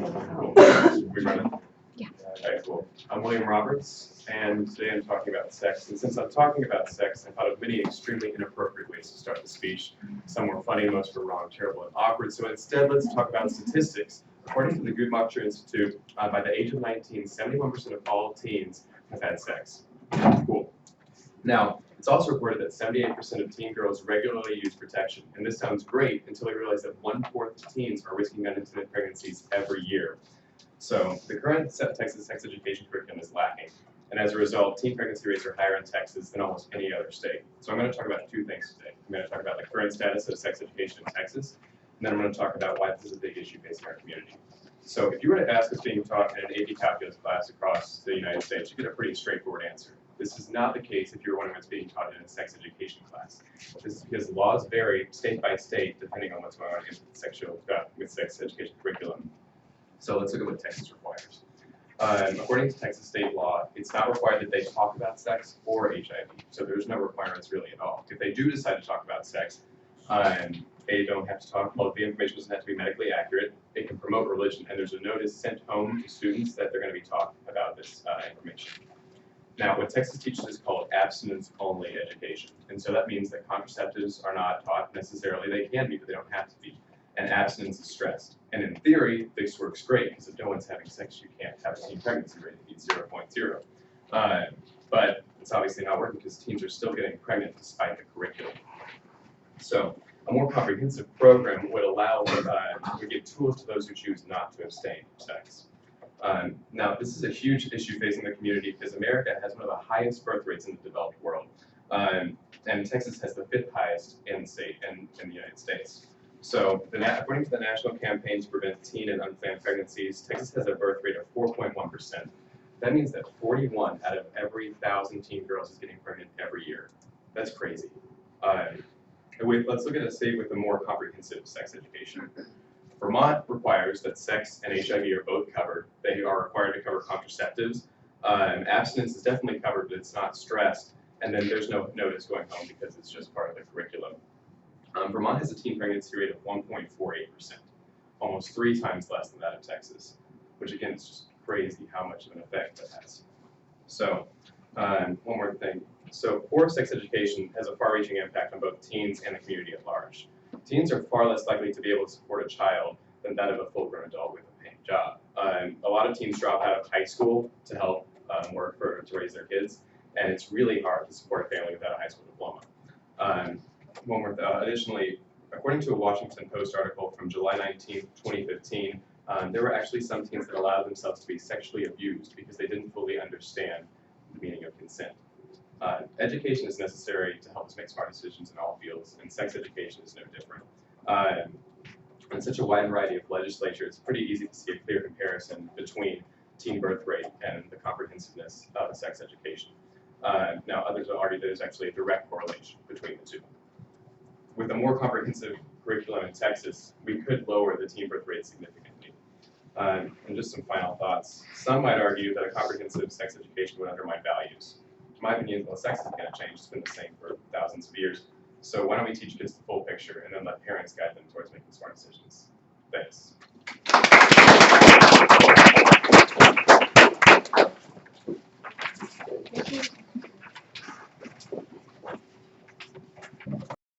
Cool. We running? Yeah. Okay, cool. I'm William Roberts, and today I'm talking about sex. And since I'm talking about sex, I thought of many extremely inappropriate ways to start the speech. Some were funny, most were wrong, terrible, and awkward. So instead, let's talk about statistics. According to the Guttmacher Institute, by the age of 19, 71% of all teens have had sex. Cool. Now, it's also reported that 78% of teen girls regularly use protection. And this sounds great until we realize that 1/4 of teens are risking unintended pregnancies every year. So the current Texas sex education curriculum is lacking. And as a result, teen pregnancy rates are higher in Texas than almost any other state. So I'm going to talk about two things today. I'm going to talk about the current status of sex education in Texas, and then I'm going to talk about why this is a big issue facing our community. So if you were to ask what's being taught in an AP calculus class across the United States, you get a pretty straightforward answer. This is not the case if you're wondering what's being taught in a sex education class. This is because laws vary state by state depending on what's going on with sex education curriculum. So let's look at what Texas requires. According to Texas state law, it's not required that they talk about sex or HIV. So there's no requirements really at all. If they do decide to talk about sex, they don't have to talk, well, the information doesn't have to be medically accurate. It can promote religion, and there's a notice sent home to students that they're going to be taught about this information. Now, what Texas teaches is called abstinence-only education. And so that means that contraceptives are not taught necessarily. They can be, but they don't have to be. And abstinence is stressed. And in theory, this works great, because if no one's having sex, you can't have a teen pregnancy rate of 0.0. But it's obviously not working because teens are still getting pregnant despite the curriculum. So a more comprehensive program would allow, would give tools to those who choose not to abstain from sex. Now, this is a huge issue facing the community because America has one of the highest birth rates in the developed world. And Texas has the 5th highest in the state in the United States. So according to the National Campaign to Prevent Teen and Unplanned Pregnancies, Texas has a birth rate of 4.1%. That means that 41 out of every 1,000 teen girls is getting pregnant every year. That's crazy. Let's look at a state with a more comprehensive sex education. Vermont requires that sex and HIV are both covered. They are required to cover contraceptives. Abstinence is definitely covered, but it's not stressed. And then there's no notice going home because it's just part of the curriculum. Vermont has a teen pregnancy rate of 1.48%, almost 3 times less than that of Texas, which again is just crazy how much of an effect that has. So one more thing. So poor sex education has a far-reaching impact on both teens and the community at large. Teens are far less likely to be able to support a child than that of a full-grown adult with a paying job. A lot of teens drop out of high school to help work to raise their kids, and it's really hard to support a family without a high school diploma. Additionally, according to a Washington Post article from July 19, 2015, there were actually some teens that allowed themselves to be sexually abused because they didn't fully understand the meaning of consent. Education is necessary to help us make smart decisions in all fields, and sex education is no different. In such a wide variety of legislature, it's pretty easy to see a clear comparison between teen birth rate and the comprehensiveness of sex education. Now, others will argue there's actually a direct correlation between the two. With a more comprehensive curriculum in Texas, we could lower the teen birth rate significantly. And just some final thoughts. Some might argue that a comprehensive sex education would undermine values. In my opinion, well, sex isn't going to change. It's been the same for thousands of years. So why don't we teach kids the full picture and then let parents guide them towards making smart decisions? Thanks.